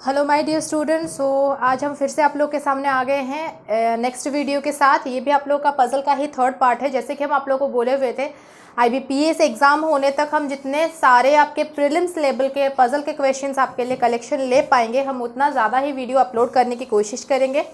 Hello my dear students. So आज हम फिर से आप लोग के सामने आ गए हैं नेक्स्ट वीडियो के साथ। ये भी आप लोग का पज़ल का ही थर्ड पार्ट है। जैसे कि हम आप लोग को बोले हुए थे IBPS एग्ज़ाम होने तक हम जितने सारे आपके प्रीलिम्स लेवल के पज़ल के क्वेश्चंस आपके लिए कलेक्शन ले पाएंगे, हम उतना ज़्यादा ही वीडियो अपलोड करने की कोशिश करेंगे।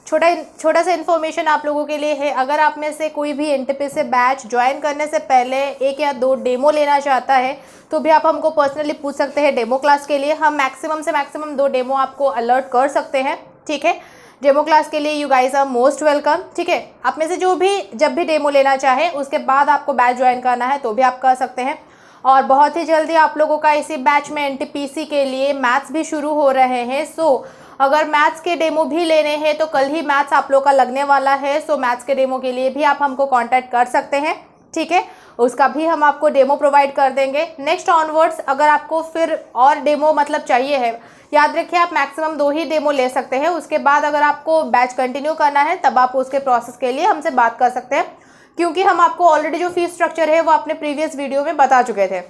छोटा सा इन्फॉर्मेशन आप लोगों के लिए है, अगर आप में से कोई भी NTPC बैच ज्वाइन करने से पहले 1 या 2 डेमो लेना चाहता है तो भी आप हमको पर्सनली पूछ सकते हैं डेमो क्लास के लिए। हम मैक्सिमम से मैक्सिमम 2 डेमो आपको अलर्ट कर सकते हैं, ठीक है। डेमो क्लास के लिए you guys are most welcome, ठीक है। आप में से जो भी जब भी डेमो लेना चाहे उसके बाद आपको बैच ज्वाइन करना है तो भी आप कर सकते हैं। और बहुत ही जल्दी आप लोगों का इसी बैच में NTPC के लिए मैथ्स भी शुरू हो रहे हैं। सो अगर मैथ्स के डेमो भी लेने हैं तो कल ही मैथ्स आप लोग का लगने वाला है। सो मैथ्स के डेमो के लिए भी आप हमको कांटेक्ट कर सकते हैं, ठीक है। उसका भी हम आपको डेमो प्रोवाइड कर देंगे। नेक्स्ट ऑनवर्ड्स अगर आपको फिर और डेमो मतलब चाहिए है, याद रखिए आप मैक्सिमम 2 ही डेमो ले सकते हैं। उसके बाद अगर आपको बैच कंटिन्यू करना है तब आप उसके प्रोसेस के लिए हमसे बात कर सकते हैं, क्योंकि हम आपको ऑलरेडी जो फीस स्ट्रक्चर है वो अपने प्रीवियस वीडियो में बता चुके थे।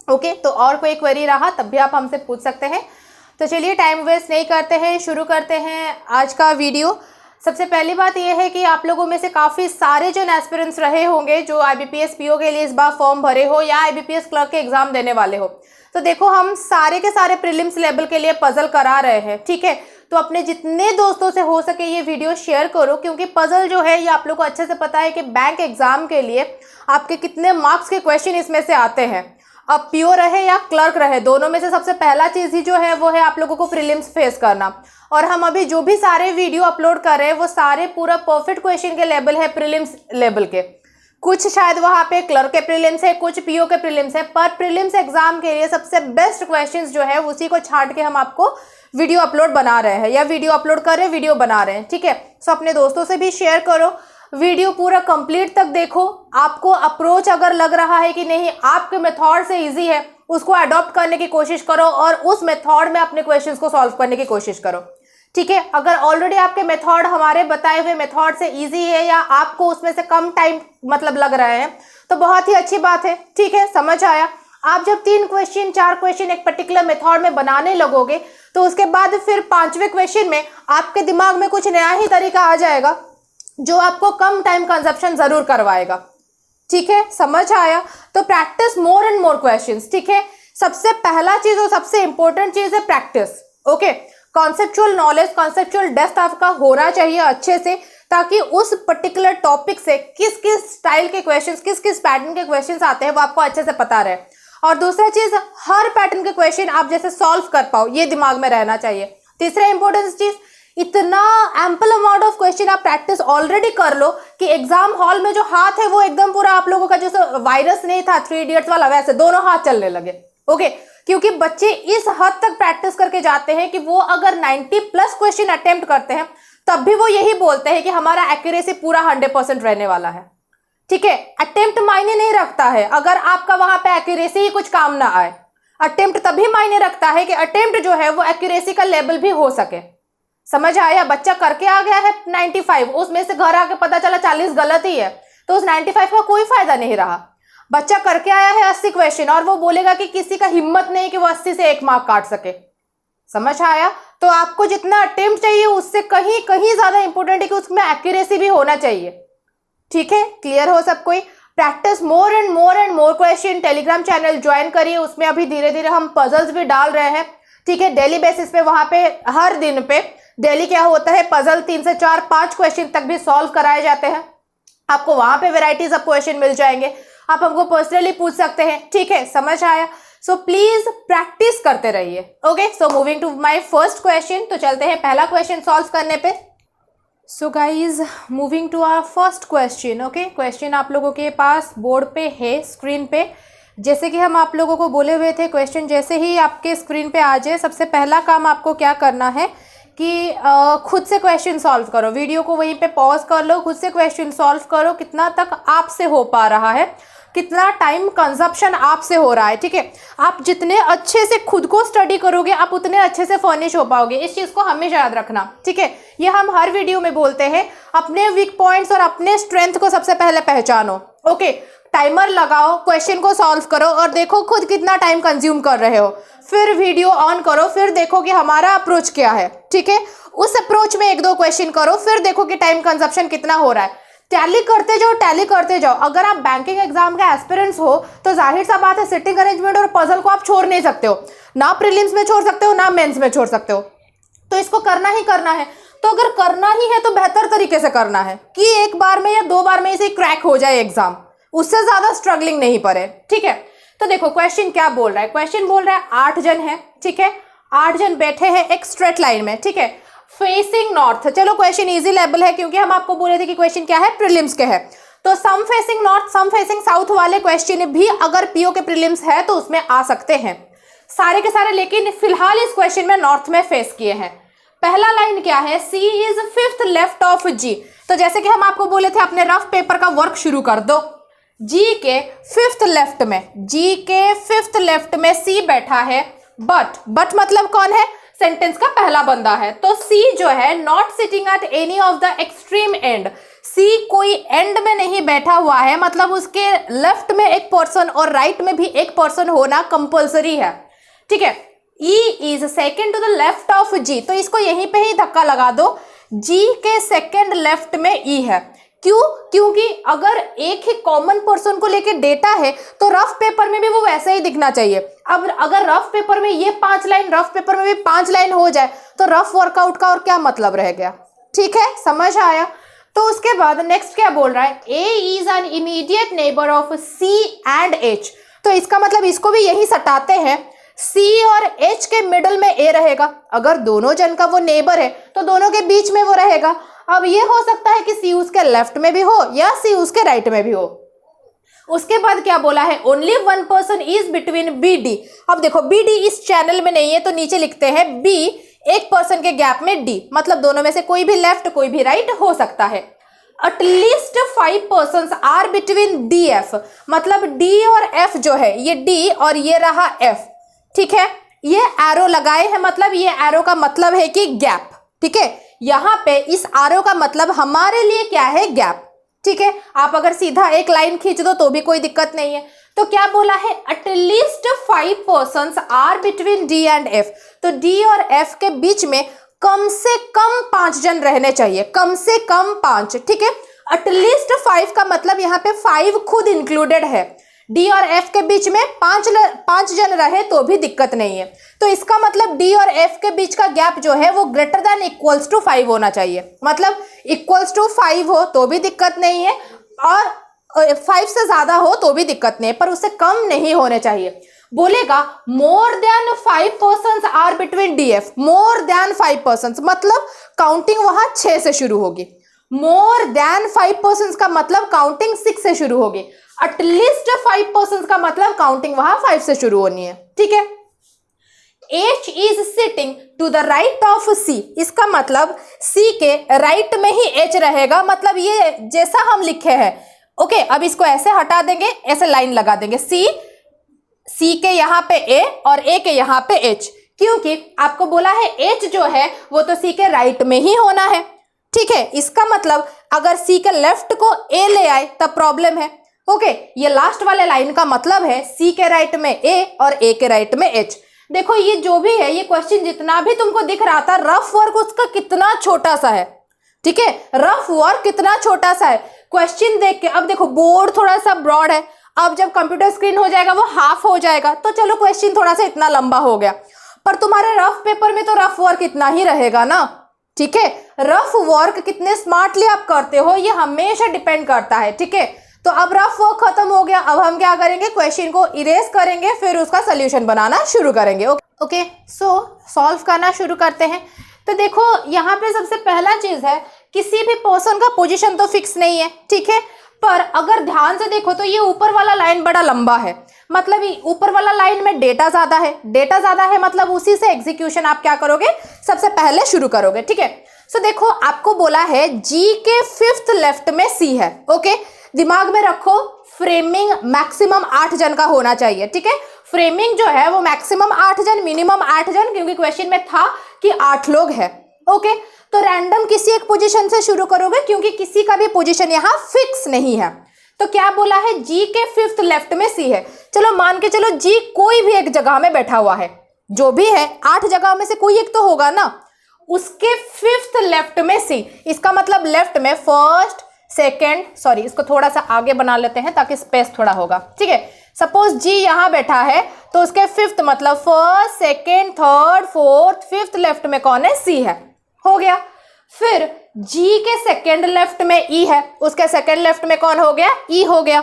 ओके, तो और कोई क्वेरी रहा तब भी आप हमसे पूछ सकते हैं। तो चलिए टाइम वेस्ट नहीं करते हैं, शुरू करते हैं आज का वीडियो। सबसे पहली बात यह है कि आप लोगों में से काफ़ी सारे जो एस्पिरेंट्स रहे होंगे जो IBPS PO के लिए इस बार फॉर्म भरे हो या IBPS क्लर्क के एग्जाम देने वाले हो, तो देखो हम सारे के सारे प्रीलिम्स लेवल के लिए पजल करा रहे हैं, ठीक है। तो अपने जितने दोस्तों से हो सके ये वीडियो शेयर करो, क्योंकि पजल जो है ये आप लोग को अच्छे से पता है कि बैंक एग्जाम के लिए आपके कितने मार्क्स के क्वेश्चन इसमें से आते हैं। अब PO रहे या क्लर्क रहे, दोनों में से सबसे पहला चीज़ ही जो है वो है आप लोगों को प्रीलिम्स फेस करना। और हम अभी जो भी सारे वीडियो अपलोड कर रहे हैं वो सारे पूरा परफेक्ट क्वेश्चन के लेवल है, प्रीलिम्स लेवल के। कुछ शायद वहाँ पे क्लर्क के प्रीलिम्स है, कुछ PO के प्रीलिम्स है, पर प्रीलिम्स एग्जाम के लिए सबसे बेस्ट क्वेश्चंस जो है उसी को छांट के हम आपको वीडियो अपलोड बना रहे हैं, या वीडियो अपलोड कर रहे हैं, वीडियो बना रहे हैं, ठीक है। सो अपने दोस्तों से भी शेयर करो, वीडियो पूरा कंप्लीट तक देखो। आपको अप्रोच अगर लग रहा है कि नहीं आपके मेथड से इजी है, उसको अडॉप्ट करने की कोशिश करो और उस मेथड में अपने क्वेश्चंस को सॉल्व करने की कोशिश करो, ठीक है। अगर ऑलरेडी आपके मेथड हमारे बताए हुए मेथड से इजी है या आपको उसमें से कम टाइम मतलब लग रहा है तो बहुत ही अच्छी बात है, ठीक है, समझ आया। आप जब 3 क्वेश्चन 4 क्वेश्चन एक पर्टिकुलर मेथड में बनाने लगोगे तो उसके बाद फिर 5वें क्वेश्चन में आपके दिमाग में कुछ नया ही तरीका आ जाएगा जो आपको कम टाइम कंजप्शन जरूर करवाएगा, ठीक है, समझ आया। तो practice more and more questions, ठीक है। सबसे पहला चीज और सबसे इंपॉर्टेंट चीज है practice, okay. Conceptual knowledge, conceptual depth आपका होना चाहिए अच्छे से, ताकि उस पर्टिकुलर टॉपिक से किस किस स्टाइल के क्वेश्चंस, किस किस पैटर्न के क्वेश्चंस आते हैं वो आपको अच्छे से पता रहे। और दूसरा चीज, हर पैटर्न के क्वेश्चन आप जैसे सॉल्व कर पाओ ये दिमाग में रहना चाहिए। तीसरा इंपॉर्टेंट चीज, इतना एम्पल अमाउंट ऑफ क्वेश्चन आप प्रैक्टिस ऑलरेडी कर लो कि एग्जाम हॉल में जो हाथ है वो एकदम पूरा आप लोगों का जैसे वायरस नहीं था 3 इडियट्स वाला, वैसे दोनों हाथ चलने लगे, ओके। क्योंकि बच्चे इस हद तक प्रैक्टिस करके जाते हैं कि वो अगर 90+ क्वेश्चन अटेम्प्ट करते हैं तब भी वो यही बोलते हैं कि हमारा एक्यूरेसी पूरा 100% रहने वाला है, ठीक है। अटेम्प्ट मायने नहीं रखता है अगर आपका वहां पे एक्यूरेसी ही कुछ काम ना आए। अटेम्प्ट तभी मायने रखता है कि अटेम्प्ट जो है वो एक्यूरेसी का लेवल भी हो सके, समझ आया। बच्चा करके आ गया है 95, उसमें से घर आके पता चला 40 गलत ही है तो उस 95 का कोई फायदा नहीं रहा। बच्चा करके आया है 80 क्वेश्चन और वो बोलेगा कि किसी का हिम्मत नहीं कि वो 80 से 1 मार्क काट सके, समझ आया। तो आपको जितना अटेम्प्ट चाहिए उससे कहीं कहीं ज्यादा इंपॉर्टेंट है कि उसमें एक्यूरेसी भी होना चाहिए, ठीक है। क्लियर हो सब कोई। Practice more and more question. Telegram channel join करिए, उसमें अभी धीरे धीरे हम पजल्स भी डाल रहे हैं, ठीक है। डेली बेसिस पे वहां पे हर दिन पे डेली क्या होता है, पजल 3 से 4 5 क्वेश्चन तक भी सॉल्व कराए जाते हैं। आपको वहां पे वेराइटीज ऑफ क्वेश्चन मिल जाएंगे, आप हमको पर्सनली पूछ सकते हैं, ठीक है, समझ आया। सो प्लीज प्रैक्टिस करते रहिए, okay. So moving to my first question, तो चलते हैं पहला क्वेश्चन सॉल्व करने पे। So guys moving to our first question, okay. Question आप लोगों के पास बोर्ड पे है, स्क्रीन पे। जैसे कि हम आप लोगों को बोले हुए थे, क्वेश्चन जैसे ही आपके स्क्रीन पे आ जाए सबसे पहला काम आपको क्या करना है कि खुद से क्वेश्चन सॉल्व करो। वीडियो को वहीं पे पॉज कर लो, खुद से क्वेश्चन सॉल्व करो, कितना तक आपसे हो पा रहा है, कितना टाइम कंजप्शन आपसे हो रहा है, ठीक है। आप जितने अच्छे से खुद को स्टडी करोगे आप उतने अच्छे से फर्निश हो पाओगे, इस चीज़ को हमेशा याद रखना, ठीक है। ये हम हर वीडियो में बोलते हैं, अपने वीक पॉइंट्स और अपने स्ट्रेंथ को सबसे पहले पहचानो, ओके। टाइमर लगाओ, क्वेश्चन को सॉल्व करो और देखो खुद कितना टाइम कंज्यूम कर रहे हो। फिर वीडियो ऑन करो, फिर देखो कि हमारा अप्रोच क्या है, ठीक है। उस अप्रोच में 1-2 क्वेश्चन करो, फिर देखो कि टाइम कंजप्शन कितना हो रहा है। टैली करते जाओ, टैली करते जाओ। अगर आप बैंकिंग एग्जाम के एस्पिरेंट्स हो तो जाहिर सा बात है सिटिंग अरेंजमेंट और पजल को आप छोड़ नहीं सकते हो, ना प्रीलिम्स में छोड़ सकते हो ना मेंस में छोड़ सकते हो, तो इसको करना ही करना है। तो अगर करना ही है तो बेहतर तरीके से करना है कि एक बार में या 2 बार में इसे क्रैक हो जाए एग्जाम, उससे ज्यादा स्ट्रगलिंग नहीं पड़े, ठीक है। तो देखो क्वेश्चन क्या बोल रहा है, क्वेश्चन बोल रहा है 8 जन है, ठीक है, 8 जन बैठे हैं एक स्ट्रेट लाइन में, ठीक है, फेसिंग नॉर्थ। चलो क्वेश्चन इजी लेवल है क्योंकि हम आपको बोले थे कि क्वेश्चन क्या है, प्रीलिम्स के है। तो सम फेसिंग नॉर्थ सम फेसिंग साउथ वाले क्वेश्चन भी अगर पीओ के प्रीलिम्स है तो उसमें आ सकते हैं सारे के सारे, लेकिन फिलहाल इस क्वेश्चन में नॉर्थ में फेस किए हैं। पहला लाइन क्या है, सी इज 5th लेफ्ट ऑफ जी। तो जैसे कि हम आपको बोले थे अपने रफ पेपर का वर्क शुरू कर दो। जी के 5th लेफ्ट में, जी के 5th लेफ्ट में सी बैठा है, बट मतलब कौन है, सेंटेंस का पहला बंदा है। तो सी जो है not sitting at any of the extreme end, C कोई एंड में नहीं बैठा हुआ है, मतलब उसके लेफ्ट में एक पर्सन और राइट में भी एक पर्सन होना कंपल्सरी है, ठीक है। E is second to the left of G, तो इसको यहीं पे ही धक्का लगा दो, G के सेकेंड लेफ्ट में E है। क्यों? क्योंकि अगर एक ही कॉमन पर्सन को लेके डेटा है तो रफ पेपर में भी वो वैसे ही दिखना चाहिए। अब अगर रफ पेपर में ये 5 लाइन, रफ पेपर में भी 5 लाइन हो जाए तो रफ वर्कआउट का और क्या मतलब रह गया, ठीक है, समझ आया। तो उसके बाद नेक्स्ट क्या बोल रहा है, A is an immediate neighbour of C and H। तो इसका मतलब इसको भी यही सटाते हैं, C और H के मिडल में A रहेगा। अगर दोनों जन का वो नेबर है तो दोनों के बीच में वो रहेगा। अब ये हो सकता है कि C उसके लेफ्ट में भी हो या C उसके राइट में भी हो। उसके बाद क्या बोला है, only 1 person is between BD। अब देखो BD इस चैनल में नहीं है तो नीचे लिखते हैं B, एक पर्सन के गैप में D, मतलब दोनों में से कोई भी लेफ्ट कोई भी राइट हो सकता है। At least 5 person are between DF, मतलब D और F जो है, ये D और ये रहा F, ठीक है। ये एरो लगाए हैं, मतलब ये एरो का मतलब है कि गैप, ठीक है। यहाँ पे इस एरो का मतलब हमारे लिए क्या है, गैप, ठीक है। आप अगर सीधा एक लाइन खींच दो तो भी कोई दिक्कत नहीं है। तो क्या बोला है, at least 5 person are between D and F। तो D और F के बीच में कम से कम 5 जन रहने चाहिए, कम से कम 5, ठीक है। एटलीस्ट 5 का मतलब यहाँ पे 5 खुद इंक्लूडेड है। D और F के बीच में 5 जन रहे तो भी दिक्कत नहीं है। तो इसका मतलब D और F के बीच का गैप जो है वो ग्रेटर देन इक्वल्स टू 5 होना चाहिए, मतलब इक्वल्स टू 5 हो तो भी दिक्कत नहीं है और 5 से ज्यादा हो तो भी दिक्कत नहीं है, पर उससे कम नहीं होने चाहिए। बोलेगा more than 5 person are between DF, more than 5 person मतलब काउंटिंग वहां 6 से शुरू होगी। मोर देन 5 पर्सन का मतलब काउंटिंग 6 से शुरू होगी। एटलीस्ट 5 पर्सन का मतलब काउंटिंग वहां 5 से शुरू होनी है, ठीक है। H is sitting to the right of C, इसका मतलब C के राइट में ही H रहेगा, मतलब ये जैसा हम लिखे हैं, ओके। अब इसको ऐसे हटा देंगे, ऐसे लाइन लगा देंगे, C के यहाँ पे A और A के यहाँ पे H, क्योंकि आपको बोला है H जो है वो तो C के राइट में ही होना है, ठीक है। इसका मतलब अगर C के लेफ्ट को A ले आए तब प्रॉब्लम है, ओके। ये लास्ट वाले लाइन का मतलब है C के राइट में A और A के राइट में H। देखो ये जो भी है, ये क्वेश्चन जितना भी तुमको दिख रहा था, रफ वर्क उसका कितना छोटा सा है, ठीक है। रफ वर्क कितना छोटा सा है क्वेश्चन देख के। अब देखो बोर्ड थोड़ा सा ब्रॉड है, अब जब कंप्यूटर स्क्रीन हो जाएगा वो हाफ हो जाएगा, तो चलो क्वेश्चन थोड़ा सा इतना लंबा हो गया, पर तुम्हारे रफ पेपर में तो रफ वर्क इतना ही रहेगा ना, ठीक है। रफ वर्क कितने स्मार्टली आप करते हो ये हमेशा डिपेंड करता है, ठीक है। तो अब रफ वर्क खत्म हो गया, अब हम क्या करेंगे, क्वेश्चन को इरेज करेंगे, फिर उसका सोल्यूशन बनाना शुरू करेंगे, ओके। सो सॉल्व करना शुरू करते हैं। तो देखो यहाँ पे सबसे पहला चीज है, किसी भी पर्सन का पोजीशन तो फिक्स नहीं है, ठीक है, पर अगर ध्यान से देखो तो ये ऊपर वाला लाइन बड़ा लंबा है, मतलब ऊपर वाला लाइन में डेटा ज्यादा है, डेटा ज्यादा है मतलब उसी से एग्जीक्यूशन आप क्या करोगे, सबसे पहले शुरू करोगे, ठीक है। सो देखो आपको बोला है G के 5th लेफ्ट में C है, ओके। दिमाग में रखो फ्रेमिंग मैक्सिमम 8 जन का होना चाहिए, ठीक है। फ्रेमिंग जो है वो मैक्सिमम 8 जन, मिनिमम 8 जन, क्योंकि क्वेश्चन में था कि 8 लोग हैं, ओके। तो रैंडम किसी एक पोजीशन से शुरू करोगे क्योंकि किसी का भी पोजीशन यहाँ फिक्स नहीं है। तो क्या बोला है, G के 5th लेफ्ट में C है। चलो मान के चलो G कोई भी एक जगह में बैठा हुआ है, जो भी है 8 जगह में से कोई एक तो होगा ना, उसके 5th लेफ्ट में सी। इसका मतलब लेफ्ट में फर्स्ट सेकेंड, सॉरी इसको थोड़ा सा आगे बना लेते हैं ताकि स्पेस थोड़ा होगा, ठीक है। सपोज जी यहां बैठा है तो उसके 5th मतलब first second third fourth 5th left में कौन है, सी है, हो गया। फिर जी के सेकेंड लेफ्ट में ई है, उसके सेकेंड लेफ्ट में कौन हो गया, ई हो गया।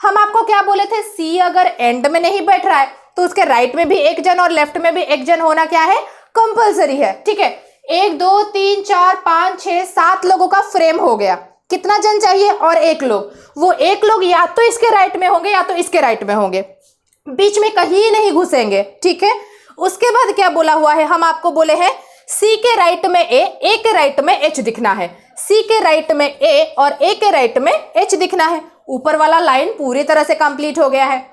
हम आपको क्या बोले थे, सी अगर एंड में नहीं बैठ रहा है तो उसके राइट में भी एक जन और लेफ्ट में भी एक जन होना क्या है, कंपलसरी है, ठीक है। 1 2 3 4 5 6 7 लोगों का फ्रेम हो गया। कितना जन चाहिए, और एक लोग, वो एक लोग या तो इसके राइट में होंगे या तो इसके राइट में होंगे, बीच में कहीं नहीं घुसेंगे, ठीक है। उसके बाद क्या बोला हुआ है, हम आपको बोले हैं सी के राइट में ए के राइट में एच दिखना है, सी के राइट में ए और ए के राइट में एच दिखना है। ऊपर वाला लाइन पूरी तरह से कंप्लीट हो गया है।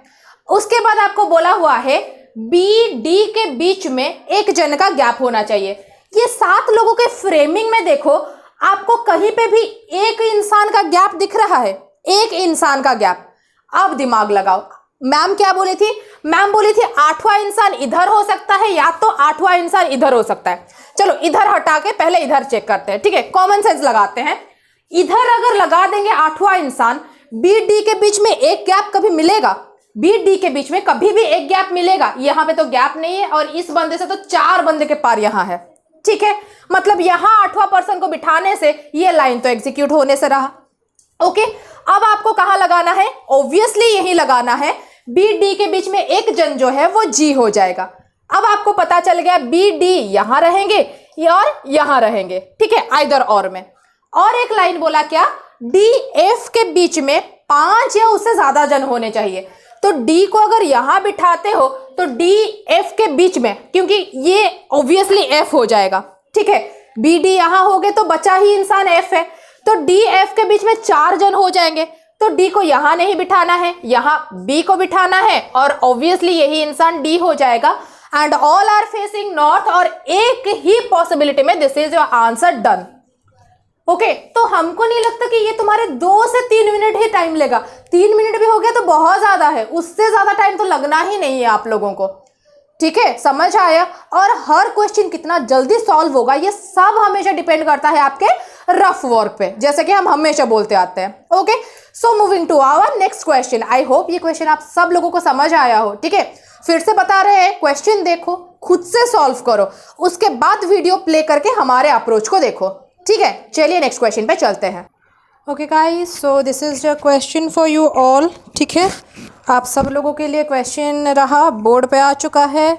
उसके बाद आपको बोला हुआ है बी डी के बीच में एक जन का गैप होना चाहिए। ये 7 लोगों के फ्रेमिंग में देखो, आपको कहीं पे भी एक इंसान का गैप दिख रहा है, एक इंसान का गैप। अब दिमाग लगाओ, मैम क्या बोली थी, मैम बोली थी 8वां इंसान इधर हो सकता है या तो 8वां इंसान इधर हो सकता है। चलो इधर हटा के पहले इधर चेक करते हैं, ठीक है, कॉमन सेंस लगाते हैं। इधर अगर लगा देंगे 8वां इंसान, बी डी के बीच में एक गैप कभी मिलेगा, बी डी के बीच में कभी भी एक गैप मिलेगा। यहाँ पे तो गैप नहीं है और इस बंदे से तो 4 बंदे के पार यहाँ है, ठीक है। मतलब यहाँ 8वां पर्सन को बिठाने से ये लाइन तो एग्जीक्यूट होने से रहा, ओके। अब आपको कहाँ लगाना है, ऑब्वियसली यही लगाना है, बी डी के बीच में एक जन जो है वो जी हो जाएगा। अब आपको पता चल गया बी डी यहां रहेंगे और यहां रहेंगे, ठीक है, आइदर और में। और एक लाइन बोला क्या, डी एफ के बीच में 5 या उससे ज्यादा जन होने चाहिए। तो डी को अगर यहां बिठाते हो तो डी एफ के बीच में, क्योंकि ये ऑब्वियसली एफ हो जाएगा, ठीक है, बी डी यहां हो गए तो बचा ही इंसान एफ है, तो डी एफ के बीच में 4 जन हो जाएंगे। तो डी को यहां नहीं बिठाना है, यहां बी को बिठाना है और ऑब्वियसली यही इंसान डी हो जाएगा। And all are facing north, और एक ही पॉसिबिलिटी में this is your answer done, okay. तो हमको नहीं लगता कि ये तुम्हारे 2 से 3 मिनट ही टाइम लेगा। 3 मिनट भी हो गया तो बहुत ज्यादा है, उससे ज्यादा टाइम तो लगना ही नहीं है आप लोगों को, ठीक है, समझ आया। और हर क्वेश्चन कितना जल्दी सॉल्व होगा ये सब हमेशा डिपेंड करता है आपके रफ वर्क पे, जैसे कि हम हमेशा बोलते आते हैं, okay. So moving to our next question. I hope ये क्वेश्चन आप सब लोगों को समझ आया हो, ठीक है। फिर से बता रहे हैं, क्वेश्चन देखो, खुद से सॉल्व करो, उसके बाद वीडियो प्ले करके हमारे अप्रोच को देखो, ठीक है। चलिए नेक्स्ट क्वेश्चन पे चलते हैं। Okay guys, so this is the question for you all, ठीक है। आप सब लोगों के लिए क्वेश्चन रहा, बोर्ड पे आ चुका है।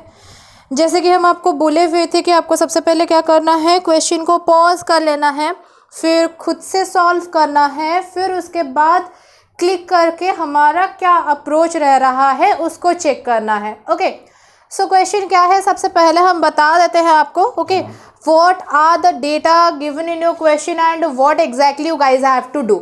जैसे कि हम आपको बोले हुए थे कि आपको सबसे पहले क्या करना है, क्वेश्चन को पॉज कर लेना है, फिर खुद से सॉल्व करना है, फिर उसके बाद क्लिक करके हमारा क्या अप्रोच रह रहा है उसको चेक करना है, ओके। सो क्वेश्चन क्या है, सबसे पहले हम बता देते हैं आपको, okay. What are the data given in your question and what exactly you guys have to do,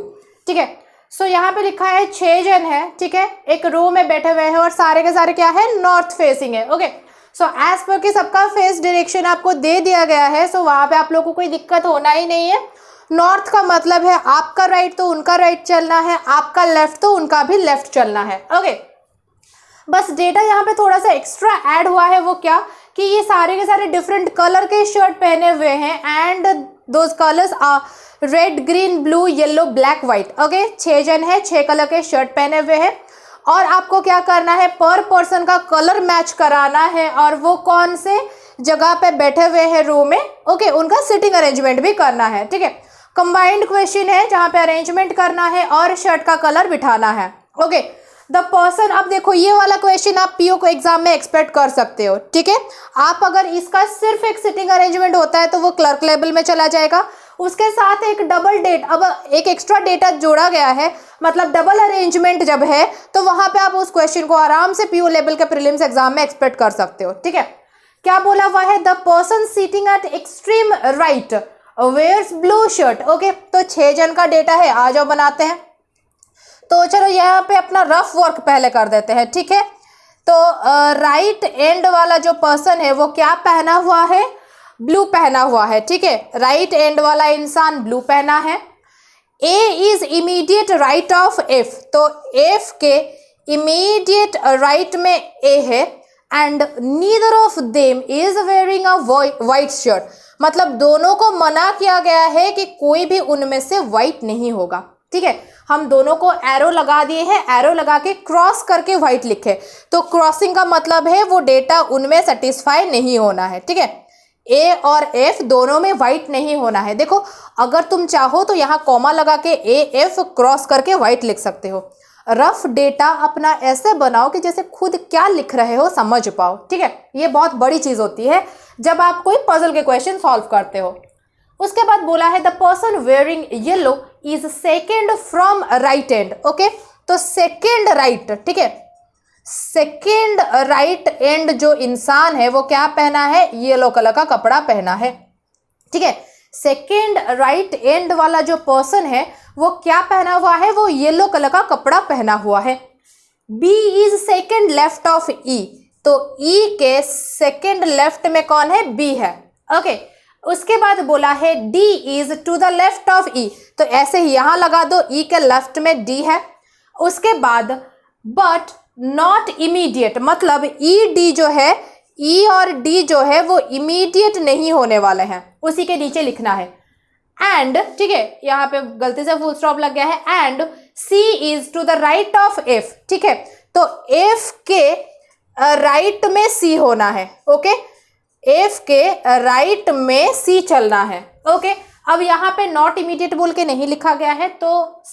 ठीक है। सो यहाँ पे लिखा है 6 जन है, ठीक है, एक रो में बैठे हुए हैं और सारे के सारे क्या है, नॉर्थ फेसिंग है, ओके। सो एज पर कि सबका फेस डायरेक्शन आपको दे दिया गया है, सो वहाँ पे आप लोगों को कोई दिक्कत होना ही नहीं है। नॉर्थ का मतलब है आपका राइट तो उनका राइट चलना है, आपका लेफ्ट तो उनका भी लेफ्ट चलना है, ओके। बस डेटा यहाँ पे थोड़ा सा एक्स्ट्रा ऐड हुआ है, वो क्या कि ये सारे के सारे डिफरेंट कलर के शर्ट पहने हुए हैं and those colours are red green blue yellow black white, okay. 6 जन है, 6 कलर के शर्ट पहने हुए हैं और आपको क्या करना है, पर पर्सन का कलर मैच कराना है और वो कौन से जगह पे बैठे हुए हैं रो में, ओके, उनका सिटिंग अरेंजमेंट भी करना है, ठीक है। कंबाइंड क्वेश्चन है जहाँ पे अरेंजमेंट करना है और शर्ट का कलर बिठाना है, ओके। द पर्सन, अब देखो ये वाला क्वेश्चन आप पीओ को एग्जाम में एक्सपेक्ट कर सकते हो, ठीक है। आप अगर इसका सिर्फ एक सिटिंग अरेंजमेंट होता है तो वो क्लर्क लेवल में चला जाएगा, उसके साथ एक डबल डेट, अब एक एक्स्ट्रा डेटा जोड़ा गया है, मतलब डबल अरेंजमेंट जब है तो वहां पे आप उस क्वेश्चन को आराम से पीओ लेवल के प्रीलिम्स एग्जाम में एक्सपेक्ट कर सकते हो, ठीक है। क्या बोला हुआ है, the person sitting at extreme right wears blue shirt, okay. तो 6 जन का डेटा है, आ जाओ बनाते हैं। तो चलो यहाँ पे अपना रफ वर्क पहले कर देते हैं, ठीक है। तो राइट एंड वाला जो पर्सन है वो क्या पहना हुआ है, ब्लू पहना हुआ है, ठीक है। राइट एंड वाला इंसान ब्लू पहना है। A is immediate right of F, तो एफ के इमीडिएट राइट में ए है। And neither of them is wearing a white shirt, मतलब दोनों को मना किया गया है कि कोई भी उनमें से व्हाइट नहीं होगा। ठीक है, हम दोनों को एरो लगा दिए हैं, एरो लगा के क्रॉस करके व्हाइट लिखे, तो क्रॉसिंग का मतलब है वो डेटा उनमें सेटिस्फाई नहीं होना है। ठीक है, ए और एफ दोनों में व्हाइट नहीं होना है। देखो अगर तुम चाहो तो यहाँ कॉमा लगा के ए एफ क्रॉस करके व्हाइट लिख सकते हो। रफ डेटा अपना ऐसे बनाओ कि जैसे खुद क्या लिख रहे हो समझ पाओ। ठीक है, ये बहुत बड़ी चीज़ होती है जब आप कोई पजल के क्वेश्चन सॉल्व करते हो। उसके बाद बोला है the person wearing yellow is second from right and. Okay, तो सेकेंड राइट, ठीक है, सेकेंड राइट एंड जो इंसान है वो क्या पहना है, येलो कलर का कपड़ा पहना है। ठीक है, सेकेंड राइट एंड वाला जो पर्सन है वो क्या पहना हुआ है, वो येलो कलर का कपड़ा पहना हुआ है। B is second left of E, तो ई के सेकेंड लेफ्ट में कौन है, बी है। ओके, उसके बाद बोला है D is to the left of E, तो ऐसे ही यहां लगा दो, ई के लेफ्ट में डी है। उसके बाद बट नॉट इमीडिएट, मतलब ई डी जो है, ई और डी जो है वो इमीडिएट नहीं होने वाले हैं, उसी के नीचे लिखना है। एंड, ठीक है, यहाँ पे गलती से फुल स्टॉप लग गया है। And C is to the right of F, ठीक है, तो एफ के राइट में सी होना है। ओके, एफ के राइट में सी चलना है। ओके, अब यहाँ पे नॉट इमीडिएट बोल के नहीं लिखा गया है, तो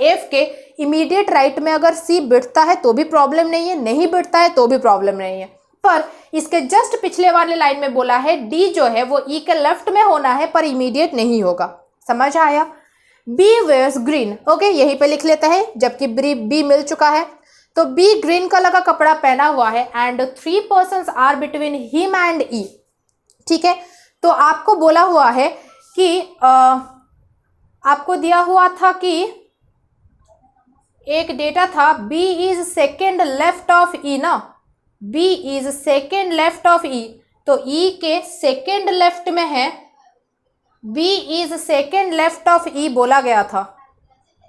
एफ के इमीडिएट राइट में अगर सी बिठता है तो भी प्रॉब्लम नहीं है, नहीं बिठता है तो भी प्रॉब्लम नहीं है। पर इसके जस्ट पिछले वाले लाइन में बोला है डी जो है वो ई के लेफ्ट में होना है पर इमीडिएट नहीं होगा। समझ आया। बी वेयर्स ग्रीन, ओके, यहीं पे लिख लेते हैं, जबकि बी मिल चुका है, तो बी ग्रीन कलर का कपड़ा पहना हुआ है। And 3 persons are between him and E. ठीक है, तो आपको बोला हुआ है कि आपको दिया हुआ था कि एक डेटा था B is second left of E ना, B is second left of E, तो ई के सेकेंड लेफ्ट में है, B is second left of E बोला गया था।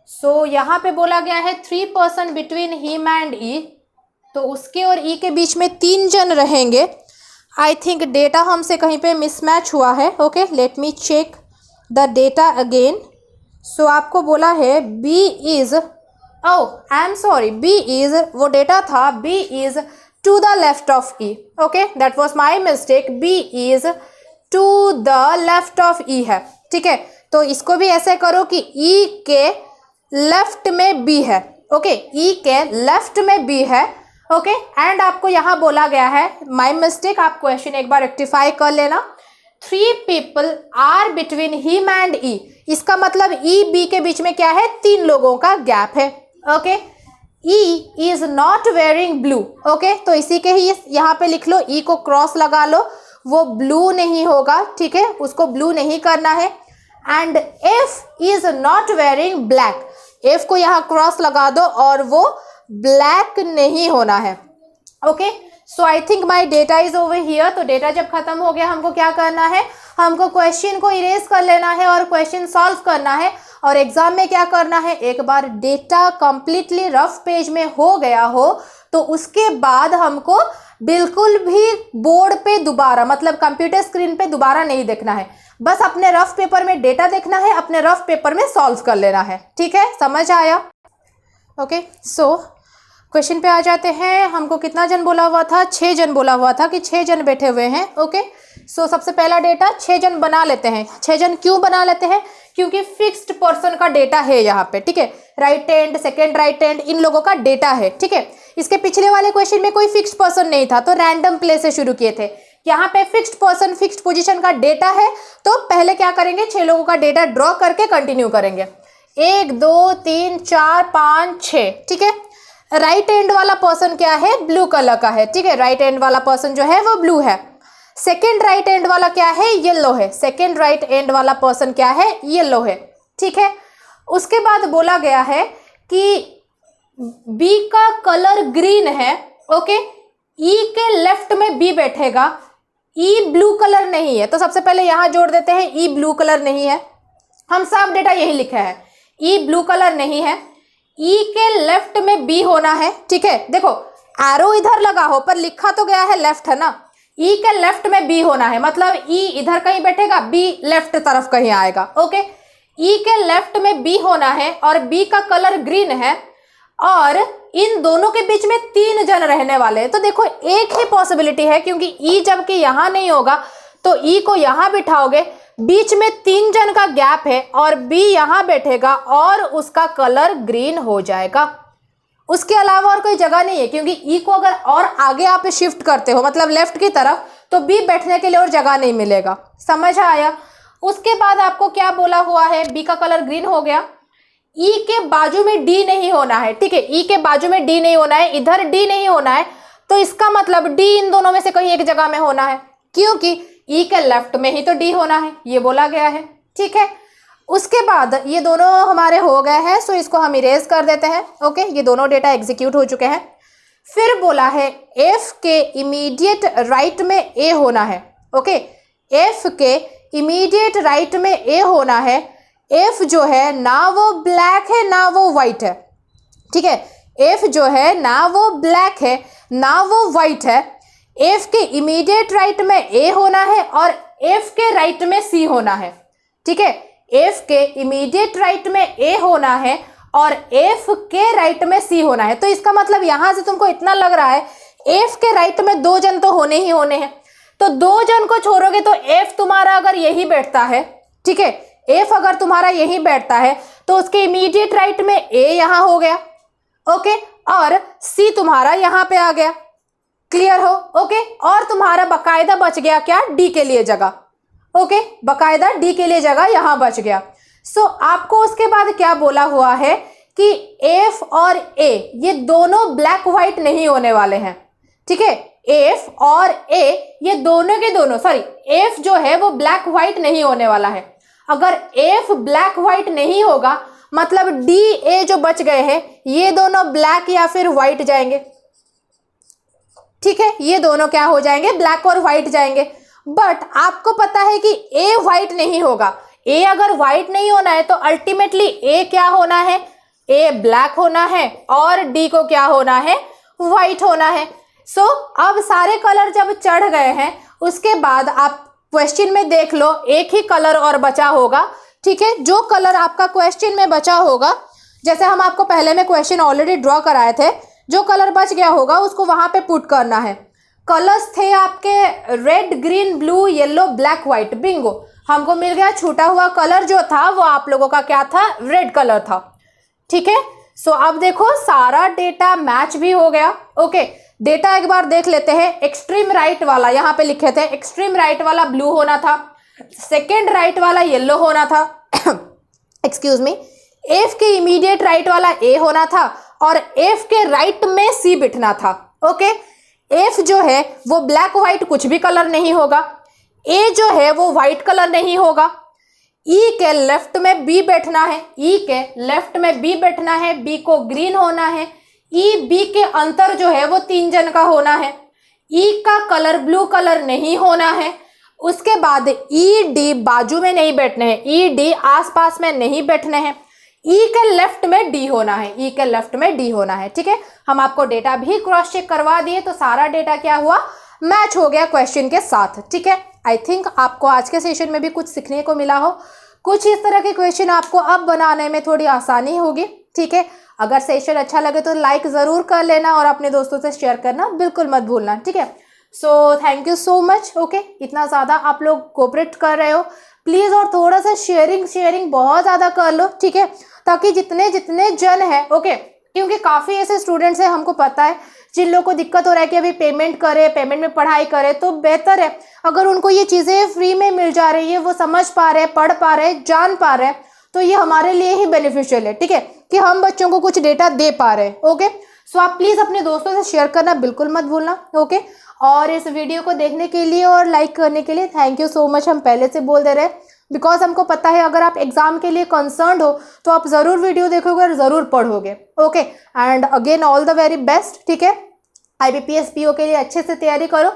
सो यहाँ पे बोला गया है 3 person बिटवीन हिम एंड ई, तो उसके और ई के बीच में 3 जन रहेंगे। आई थिंक डेटा हमसे कहीं पे मिसमैच हुआ है। Okay, let me check the data again. So आपको बोला है B is, I am sorry, B is, वो डेटा था B is to the left of E. Okay, that was my mistake, B is to the left of E है। ठीक है, तो इसको भी ऐसे करो कि ई के लेफ्ट में बी है। ओके, ई के लेफ्ट में बी है। ओके, एंड आपको यहाँ बोला गया है, माई मिस्टेक, आप क्वेश्चन एक बार रेक्टिफाई कर लेना। 3 people are between him and E, इसका मतलब ई बी के बीच में क्या है, 3 लोगों का गैप है। Okay, E is not wearing blue. Okay, तो इसी के ही यहाँ पे लिख लो, ई को क्रॉस लगा लो, वो ब्लू नहीं होगा। ठीक है, उसको ब्लू नहीं करना है। And F is not wearing black, F को यहाँ क्रॉस लगा दो और वो ब्लैक नहीं होना है। Okay, so I think my data is over here. तो डेटा जब खत्म हो गया, हमको क्या करना है, हमको क्वेश्चन को इरेज कर लेना है और क्वेश्चन सॉल्व करना है। और एग्जाम में क्या करना है, एक बार डेटा कंप्लीटली रफ पेज में हो गया हो तो उसके बाद हमको बिल्कुल भी बोर्ड पे दोबारा, मतलब कंप्यूटर स्क्रीन पे दोबारा नहीं देखना है, बस अपने रफ पेपर में डेटा देखना है, अपने रफ पेपर में सॉल्व कर लेना है। ठीक है, समझ आया। ओके, सो क्वेश्चन पे आ जाते हैं। हमको कितना जन बोला हुआ था, 6 जन बोला हुआ था कि 6 जन बैठे हुए हैं। ओके, सो सबसे पहला डेटा 6 जन बना लेते हैं। 6 जन क्यों बना लेते हैं, क्योंकि फिक्स्ड पर्सन का डेटा है यहाँ पे। ठीक है, right hand, second right hand, इन लोगों का डेटा है। ठीक है, इसके पिछले वाले क्वेश्चन में कोई फिक्स्ड पर्सन नहीं था, तो रैंडम प्ले से शुरू किए थे। यहाँ पे फिक्स्ड पर्सन, फिक्स्ड पोजीशन का डेटा है, तो पहले क्या करेंगे, 6 लोगों का डेटा ड्रॉ करके कंटिन्यू करेंगे। 1 2 3 4 5 6। ठीक है, राइट हैंड वाला पर्सन क्या है, ब्लू कलर का है। ठीक है, राइट हैंड वाला पर्सन जो है वो ब्लू है। सेकेंड राइट हैंड वाला क्या है, येलो है। सेकेंड राइट हैंड वाला पर्सन क्या है, येलो है। ठीक है, उसके बाद बोला गया है कि बी का कलर ग्रीन है। ओके, ई के लेफ्ट में बी बैठेगा, ई ब्लू कलर नहीं है, तो सबसे पहले यहां जोड़ देते हैं ई ब्लू कलर नहीं है। हम साफ डेटा यही लिखा है, ई ब्लू कलर नहीं है, ई के लेफ्ट में बी होना है। ठीक है, देखो एरो इधर लगा हो पर लिखा तो गया है लेफ्ट, है ना। ई के लेफ्ट में बी होना है, मतलब ई इधर कहीं बैठेगा, बी लेफ्ट तरफ कहीं आएगा। ओके, ई के लेफ्ट में बी होना है और बी का कलर ग्रीन है और इन दोनों के बीच में 3 जन रहने वाले हैं। तो देखो एक ही पॉसिबिलिटी है, क्योंकि ई जबकि यहां नहीं होगा तो ई को यहां बिठाओगे, बीच में 3 जन का गैप है और बी यहां बैठेगा और उसका कलर ग्रीन हो जाएगा। उसके अलावा और कोई जगह नहीं है, क्योंकि ई को अगर और आगे आप शिफ्ट करते हो मतलब लेफ्ट की तरफ, तो बी बैठने के लिए और जगह नहीं मिलेगा। समझ आया। उसके बाद आपको क्या बोला हुआ है, बी का कलर ग्रीन हो गया। ई के बाजू में डी नहीं होना है, ठीक है, ई के बाजू में डी नहीं होना है, इधर डी नहीं होना है, तो इसका मतलब डी इन दोनों में से कहीं एक जगह में होना है, क्योंकि ई के लेफ्ट में ही तो डी होना है, ये बोला गया है। ठीक है, उसके बाद ये दोनों हमारे हो गए हैं, सो इसको हम इरेज कर देते हैं। ओके, ये दोनों डेटा एग्जीक्यूट हो चुके हैं। फिर बोला है एफ के इमीडिएट राइट में ए होना है। ओके, एफ के इमीडिएट राइट में ए होना है। एफ जो है ना वो ब्लैक है ना वो वाइट है, ठीक है, एफ जो है ना वो ब्लैक है ना वो वाइट है। एफ के इमीडिएट राइट में ए होना है और एफ के राइट में सी होना है। ठीक है, एफ के इमीडिएट राइट में ए होना है और एफ के राइट में सी होना है। तो इसका मतलब यहां से तुमको इतना लग रहा है एफ के राइट में 2 जन तो होने ही होने हैं, तो 2 जन को छोड़ोगे तो एफ तुम्हारा अगर यही बैठता है, ठीक है, एफ अगर तुम्हारा यही बैठता है तो उसके इमीडिएट राइट में ए यहां हो गया। ओके, और सी तुम्हारा यहां पे आ गया। क्लियर हो। ओके, और तुम्हारा बकायदा बच गया क्या, डी के लिए जगह। ओके, बकायदा डी के लिए जगह यहां बच गया। सो आपको उसके बाद क्या बोला हुआ है कि एफ और ए ये दोनों ब्लैक व्हाइट नहीं होने वाले हैं। ठीक है, एफ और ए ये दोनों के दोनों, सॉरी, एफ जो है वो ब्लैक व्हाइट नहीं होने वाला है। अगर एफ ब्लैक व्हाइट नहीं होगा मतलब डी ए जो बच गए हैं ये दोनों ब्लैक या फिर व्हाइट जाएंगे। ठीक है, ये दोनों क्या हो जाएंगे, ब्लैक और व्हाइट जाएंगे। बट आपको पता है कि ए व्हाइट नहीं होगा। ए अगर व्हाइट नहीं होना है तो अल्टीमेटली ए क्या होना है, ए ब्लैक होना है और डी को क्या होना है, व्हाइट होना है। सो अब सारे कलर जब चढ़ गए हैं उसके बाद आप क्वेश्चन में देख लो एक ही कलर और बचा होगा। ठीक है, जो कलर आपका क्वेश्चन में बचा होगा, जैसे हम आपको पहले में क्वेश्चन ऑलरेडी ड्रॉ कराए थे, जो कलर बच गया होगा उसको वहां पे पुट करना है। कलर्स थे आपके red, green, blue, yellow, black, white. Bingo, हमको मिल गया छूटा हुआ कलर जो था वो आप लोगों का क्या था, रेड कलर था। ठीक है, सो अब देखो सारा डेटा मैच भी हो गया। ओके, डेटा एक बार देख लेते हैं। एक्सट्रीम राइट वाला यहाँ पे लिखे थे, एक्सट्रीम राइट वाला ब्लू होना था, सेकेंड राइट वाला येलो होना था एक्सक्यूज मी, एफ के इमीडिएट राइट वाला ए होना था और एफ के राइट में सी बिठना था। ओके, एफ जो है वो ब्लैक व्हाइट कुछ भी कलर नहीं होगा, ए जो है वो व्हाइट कलर नहीं होगा, ई के लेफ्ट में बी बैठना है, ई के लेफ्ट में बी बैठना है, बी को ग्रीन होना है, ई बी के अंतर जो है वो 3 जन का होना है, ई का कलर ब्लू कलर नहीं होना है। उसके बाद ई डी बाजू में नहीं बैठने हैं, ई डी आसपास में नहीं बैठने हैं, ई के लेफ्ट में डी होना है, ई के लेफ्ट में डी होना है। ठीक है, हम आपको डेटा भी क्रॉस चेक करवा दिए तो सारा डेटा क्या हुआ, मैच हो गया क्वेश्चन के साथ। ठीक है, आई थिंक आपको आज के सेशन में भी कुछ सीखने को मिला हो, कुछ इस तरह के क्वेश्चन आपको अब बनाने में थोड़ी आसानी होगी। ठीक है, अगर सेशन अच्छा लगे तो लाइक ज़रूर कर लेना और अपने दोस्तों से शेयर करना बिल्कुल मत भूलना। ठीक है, so thank you so much. Okay, इतना ज़्यादा आप लोग कोऑपरेट कर रहे हो प्लीज़, और थोड़ा सा शेयरिंग बहुत ज़्यादा कर लो। ठीक है, ताकि जितने जन है, ओके, क्योंकि काफ़ी ऐसे स्टूडेंट्स हैं हमको पता है जिन लोगों को दिक्कत हो रहा है कि अभी पेमेंट में पढ़ाई करे, तो बेहतर है अगर उनको ये चीज़ें फ्री में मिल जा रही है, वो समझ पा रहे, पढ़ पा रहे, जान पा रहे, तो ये हमारे लिए ही बेनिफिशियल है। ठीक है, कि हम बच्चों को कुछ डेटा दे पा रहे हैं। ओके, सो आप प्लीज़ अपने दोस्तों से शेयर करना बिल्कुल मत भूलना। ओके, और इस वीडियो को देखने के लिए और लाइक करने के लिए थैंक यू सो मच। हम पहले से बोल दे रहे हैं बिकॉज हमको पता है अगर आप एग्जाम के लिए कंसर्न्ड हो तो आप ज़रूर वीडियो देखोगे और ज़रूर पढ़ोगे। Okay, and again all the very best. ठीक है, IBPS PO के लिए अच्छे से तैयारी करो,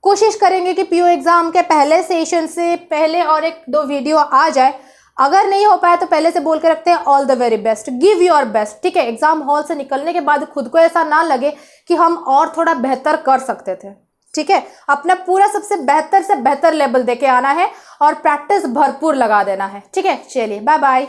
कोशिश करेंगे कि PO एग्ज़ाम के पहले सेशन से पहले और 1-2 वीडियो आ जाए। अगर नहीं हो पाया तो पहले से बोल के रखते हैं all the very best, give your best. ठीक है, एग्जाम हॉल से निकलने के बाद खुद को ऐसा ना लगे कि हम और थोड़ा बेहतर कर सकते थे। ठीक है, अपना पूरा सबसे बेहतर से बेहतर लेवल देके आना है और प्रैक्टिस भरपूर लगा देना है। ठीक है, चलिए बाय बाय।